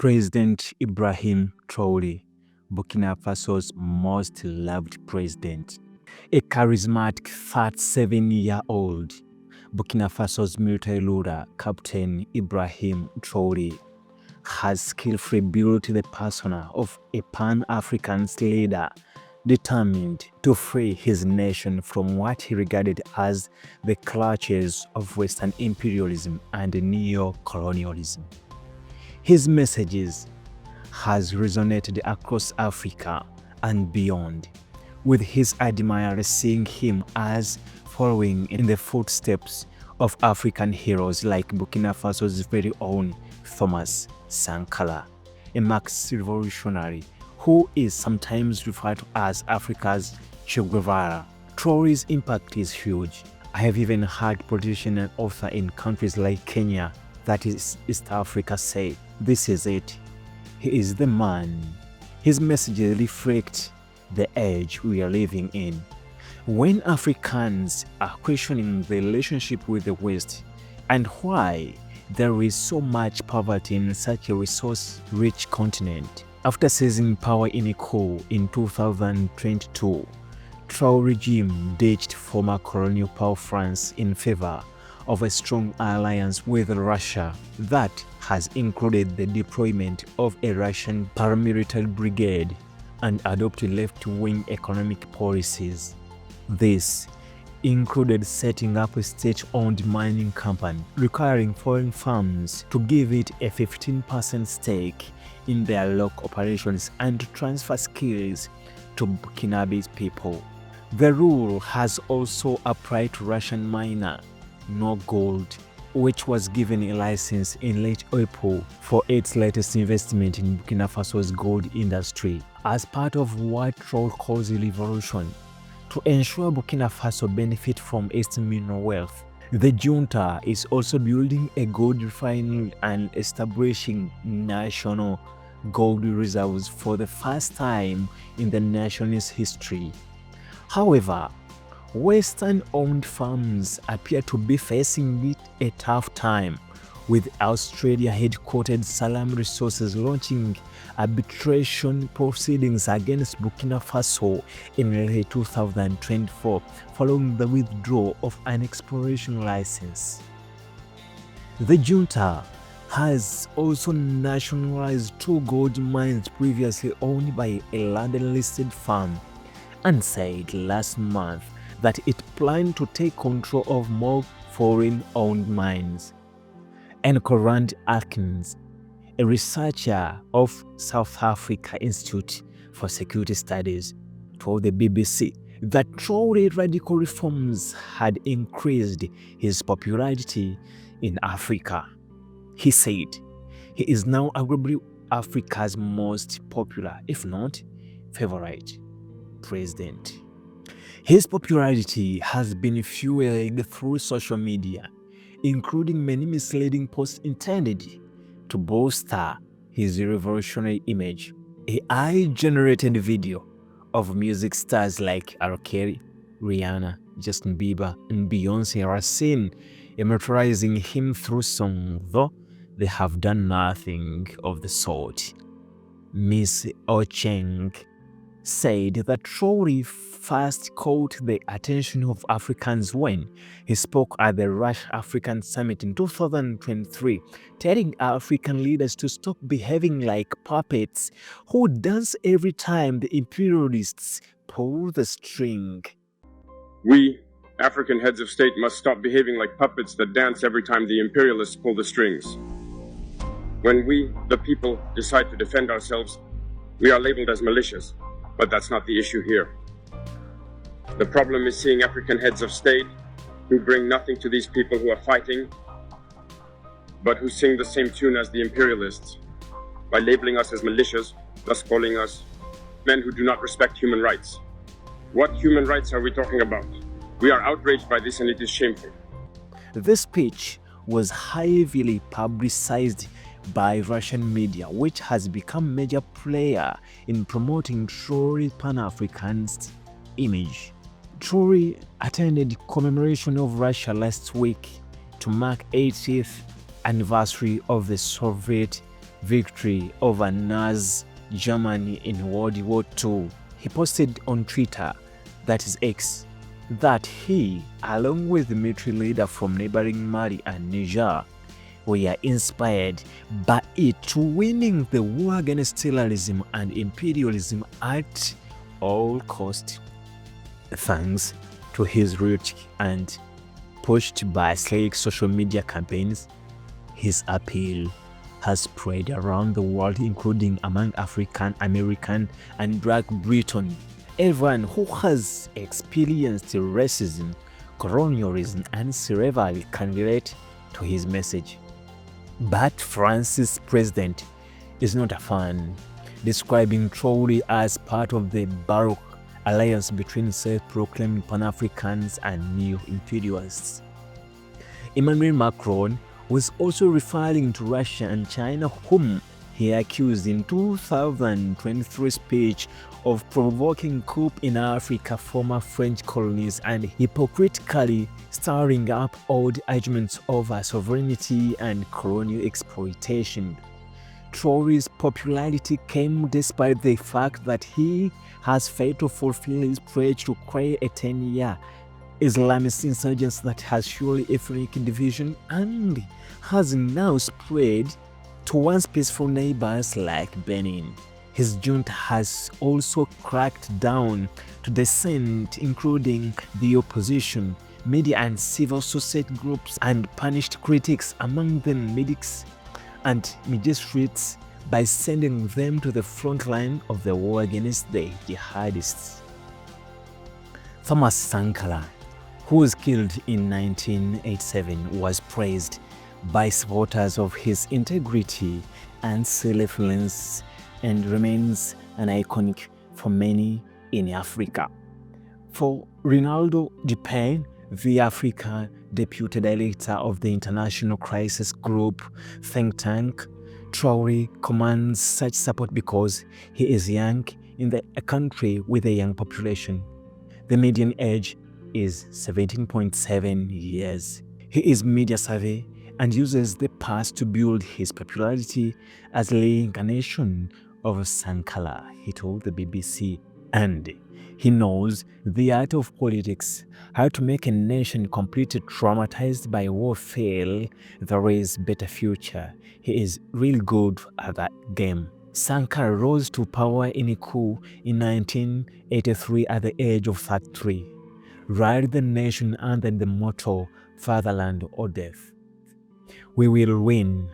President Ibrahim Traoré, Burkina Faso's most loved president. A charismatic 37-year-old, Burkina Faso's military ruler, Capt Ibrahim Traoré, has skillfully built the persona of a pan-Africanist leader determined to free his nation from what he regarded as the clutches of Western imperialism and neo-colonialism. His messages has resonated across Africa and beyond, with his admirers seeing him as following in the footsteps of African heroes like Burkina Faso's very own Thomas Sankara, a Marxist revolutionary who is sometimes referred to as Africa's Che Guevara. Traoré's impact is huge. I have even heard politicians and authors in countries like Kenya, that is East Africa, say, "This is it. He is the man." His messages reflect the age we are living in, when Africans are questioning the relationship with the West and why there is so much poverty in such a resource-rich continent. After seizing power in a coup in 2022, Traoré regime ditched former colonial power France in favor of a strong alliance with Russia that has included the deployment of a Russian paramilitary brigade and adopted left-wing economic policies. This included setting up a state-owned mining company, requiring foreign firms to give it a 15% stake in their local operations and to transfer skills to Burkinabe's people. The rule has also applied to Russian miner NoGold, which was given a license in late April for its latest investment in Burkina Faso's gold industry. As part of what Traoré calls a revolution, to ensure Burkina Faso benefit from its mineral wealth, the Junta is also building a gold refinery and establishing national gold reserves for the first time in the nation's history. However, Western-owned firms appear to be facing a tough time, with Australia-headquartered Salam Resources launching arbitration proceedings against Burkina Faso in late 2024 following the withdrawal of an exploration license. The junta has also nationalized 2 gold mines previously owned by a London-listed firm and said last month that it planned to take control of more foreign-owned mines. And Corrand Atkins, a researcher of South Africa Institute for Security Studies, told the BBC that Traoré radical reforms had increased his popularity in Africa. He said he is now arguably Africa's most popular, if not favorite, president. His popularity has been fueled through social media, including many misleading posts intended to bolster his revolutionary image. AI-generated video of music stars like R. Kelly, Rihanna, Justin Bieber, and Beyoncé are seen immortalizing him through song, though they have done nothing of the sort. Miss Ocheng said that Traoré first caught the attention of Africans when he spoke at the Rush African Summit in 2023, telling African leaders to stop behaving like puppets who dance every time the imperialists pull the string. We, African heads of state, must stop behaving like puppets that dance every time the imperialists pull the strings. When we, the people, decide to defend ourselves, we are labeled as malicious. But that's not the issue here. The problem is seeing African heads of state who bring nothing to these people who are fighting, but who sing the same tune as the imperialists by labeling us as militias, thus calling us men who do not respect human rights. What human rights are we talking about? We are outraged by this and it is shameful. This speech was heavily publicized by Russian media, which has become a major player in promoting Traoré's pan-Africanist image. Traoré attended commemoration of Russia last week to mark 80th anniversary of the Soviet victory over Nazi Germany in World War II, he posted on Twitter, that is X, that he, along with the military leader from neighboring Mali and Niger, were inspired by it winning the war against terrorism and imperialism at all cost. Thanks to his reach and pushed by slick social media campaigns, his appeal has spread around the world, including among African American and Black Britain. Everyone who has experienced racism, colonialism, and slavery can relate to his message. But France's president is not a fan, describing Traoré as part of the Baroque alliance between self-proclaimed pan-Africans and neo-imperialists. Emmanuel Macron was also referring to Russia and China, whom he accused in 2023 speech of provoking coup in Africa, former French colonies, and hypocritically stirring up old arguments over sovereignty and colonial exploitation. Traoré's popularity came despite the fact that he has failed to fulfill his pledge to create a 10-year Islamist insurgency that has fueled ethnic division and has now spread to once peaceful neighbors like Benin. His junta has also cracked down to dissent, including the opposition, media and civil society groups, and punished critics, among them medics and magistrates, by sending them to the front line of the war against the jihadists. Thomas Sankara, who was killed in 1987, was praised by supporters of his integrity and selflessness and remains an icon for many in Africa. For Ronaldo Depin, the African deputy director of the International Crisis Group think tank, Traoré commands such support because he is young in a country with a young population. The median age is 17.7 years. He is media savvy and uses the past to build his popularity as a reincarnation of Sankara, he told the BBC. And he knows the art of politics, how to make a nation completely traumatized by warfare there is better future. He is real good at that game. Sankara rose to power in a coup in 1983 at the age of 33, rallied the nation under the motto "Fatherland or Death." We will win,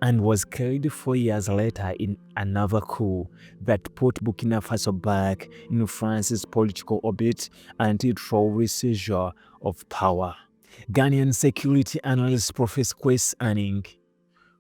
and was killed 4 years later in another coup that put Burkina Faso back in France's political orbit until Traoré's seizure of power. Ghanaian security analyst Professor Kwesi Anning,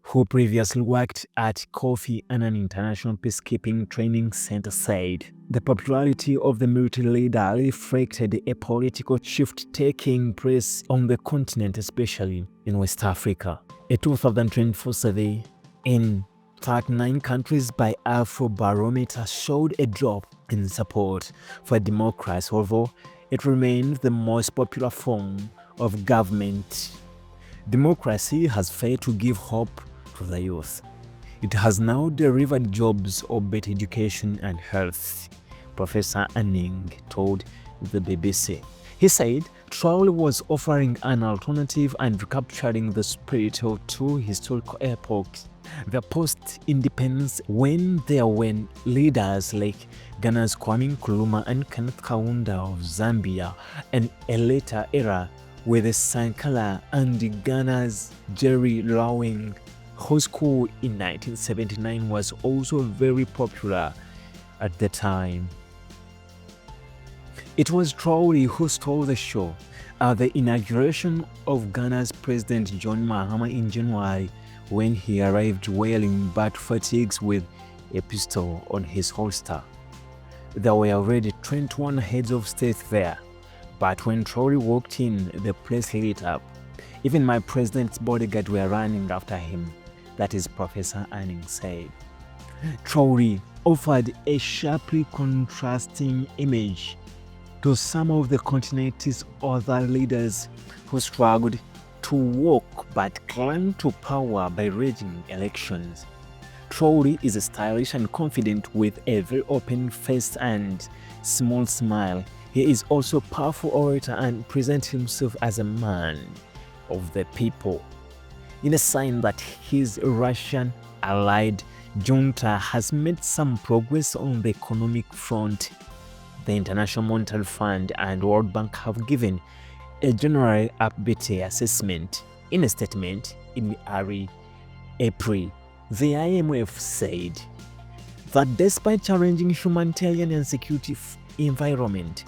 who previously worked at Kofi Annan International Peacekeeping Training Center, said the popularity of the military leader reflected a political shift taking place on the continent, especially in West Africa. A 2024 survey in 39 countries by Afrobarometer showed a drop in support for democracy, although it remains the most popular form of government. Democracy has failed to give hope to the youth. It has now delivered jobs or better education and health, Professor Anning told the BBC. He said Traoré was offering an alternative and recapturing the spirit of two historical epochs: the post-independence, when there were leaders like Ghana's Kwame Nkrumah and Kenneth Kaunda of Zambia, and a later era with Sankara and Ghana's Jerry Rawling, whose coup in 1979 was also very popular at the time. It was Traoré who stole the show at the inauguration of Ghana's President John Mahama in January, when he arrived wearing battle fatigues with a pistol on his holster. There were already 21 heads of state there, but when Traoré walked in, the place lit up. Even my president's bodyguard were running after him, that is, Professor Anning said. Traoré offered a sharply contrasting image to some of the continent's other leaders who struggled to walk but clung to power by rigging elections. Traoré is stylish and confident with a very open face and small smile. He is also a powerful orator and presents himself as a man of the people. In a sign that his Russian allied Junta has made some progress on the economic front, the International Monetary Fund and World Bank have given a general upbeat assessment. In a statement in early April, the IMF said that despite challenging humanitarian and security environment,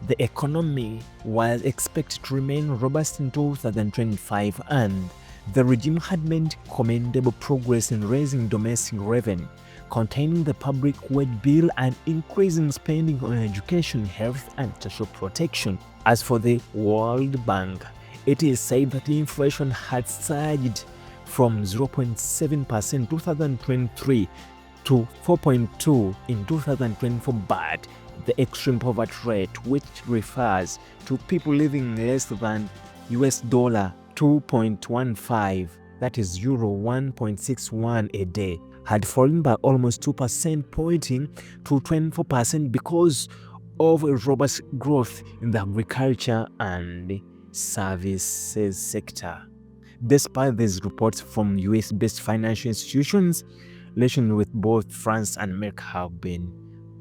the economy was expected to remain robust in 2025, and the regime had made commendable progress in raising domestic revenue, containing the public wage bill, and increasing spending on education, health, and social protection. As for the World Bank, it is said that inflation had surged from 0.7% in 2023 to 4.2% in 2024, but the extreme poverty rate, which refers to people living less than $2.15, that is Euro 1.61 a day, had fallen by almost 2%, pointing to 24% because of a robust growth in the agriculture and services sector. Despite these reports from US-based financial institutions, relations with both France and America have been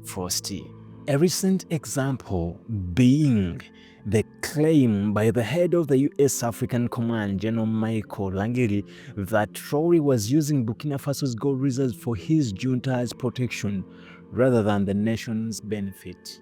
frosty. A recent example being the claim by the head of the US African Command, General Michael Langiri, that Traoré was using Burkina Faso's gold reserves for his junta's protection rather than the nation's benefit.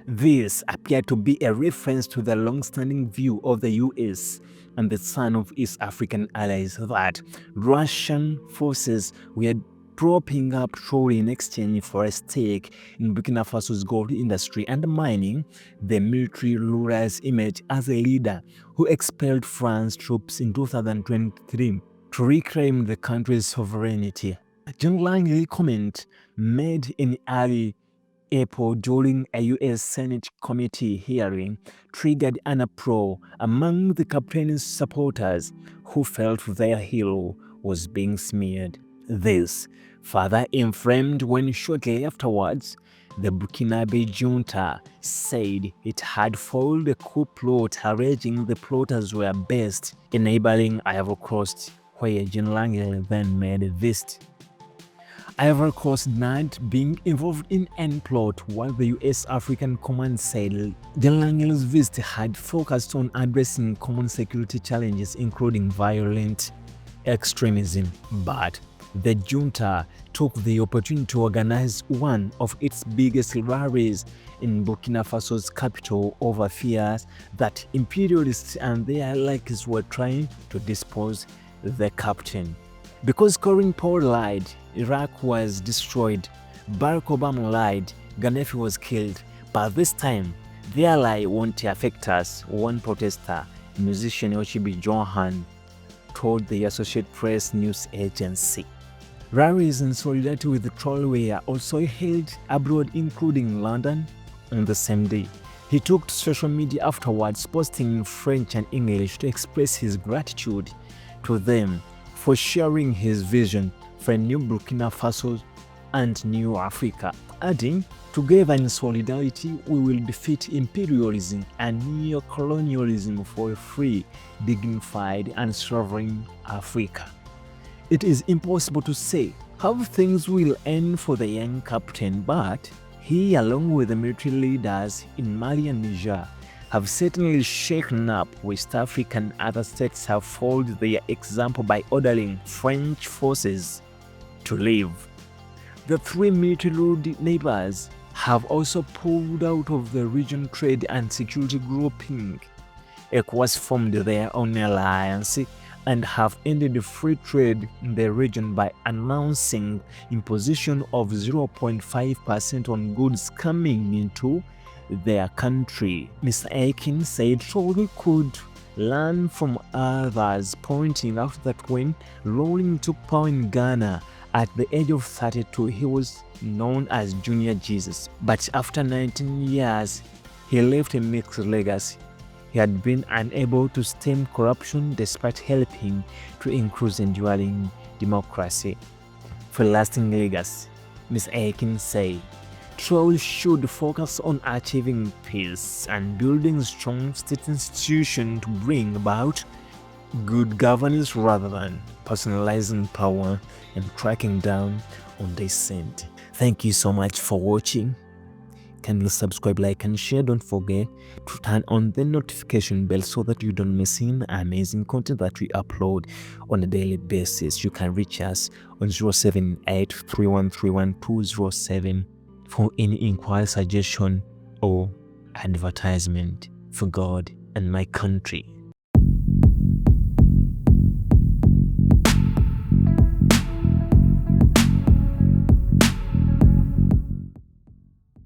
This appeared to be a reference to the long-standing view of the US and the son of East African allies that Russian forces were propping up Traoré in exchange for a stake in Burkina Faso's gold industry, undermining the military ruler's image as a leader who expelled France troops in 2023 to reclaim the country's sovereignty. John Langley comment made in early April during a U.S. Senate committee hearing triggered an uproar among the captain's supporters who felt their hero was being smeared. This further inflamed when shortly afterwards, the Burkinabe junta said it had foiled a coup plot alleging the plotters were based in neighboring Ivory Coast, where Jean Lange then made a visit. Ivory Coast denied being involved in any plot, while the US African Command said Jean Lange's visit had focused on addressing common security challenges including violent extremism. But the junta took the opportunity to organize one of its biggest rallies in Burkina Faso's capital over fears that imperialists and their allies were trying to depose the captain. Because Colin Powell lied, Iraq was destroyed. Barack Obama lied, Gaddafi was killed. But this time, their lie won't affect us, one protester, musician Oshibi Johan, told the Associated Press news agency. Rallies in solidarity with the Traoré were also held abroad, including London, on the same day. He took to social media afterwards, posting in French and English to express his gratitude to them for sharing his vision for a new Burkina Faso and new Africa, adding, "Together in solidarity, we will defeat imperialism and neo-colonialism for a free, dignified, and sovereign Africa." It is impossible to say how things will end for the young captain, but he, along with the military leaders in Mali and Niger, have certainly shaken up West Africa, and other states have followed their example by ordering French forces to leave. The three military-ruled neighbors have also pulled out of the region trade and security grouping. ECOWAS formed their own alliance and have ended free trade in the region by announcing imposition of 0.5% on goods coming into their country. Mr. Aiken said Traoré could learn from others, pointing out that when Rawlings took power in Ghana at the age of 32, he was known as Junior Jesus. But after 19 years, he left a mixed legacy. He had been unable to stem corruption despite helping to increase enduring democracy. for lasting legacy. Ms. Aiken said, Traoré should focus on achieving peace and building strong state institutions to bring about good governance rather than personalizing power and cracking down on dissent. Thank you so much for watching. Kindly subscribe, like and share. Don't forget to turn on the notification bell so that you don't miss in amazing content that we upload on a daily basis. You can reach us on 078-3131-207 for any inquiry, suggestion or advertisement. For God and my country.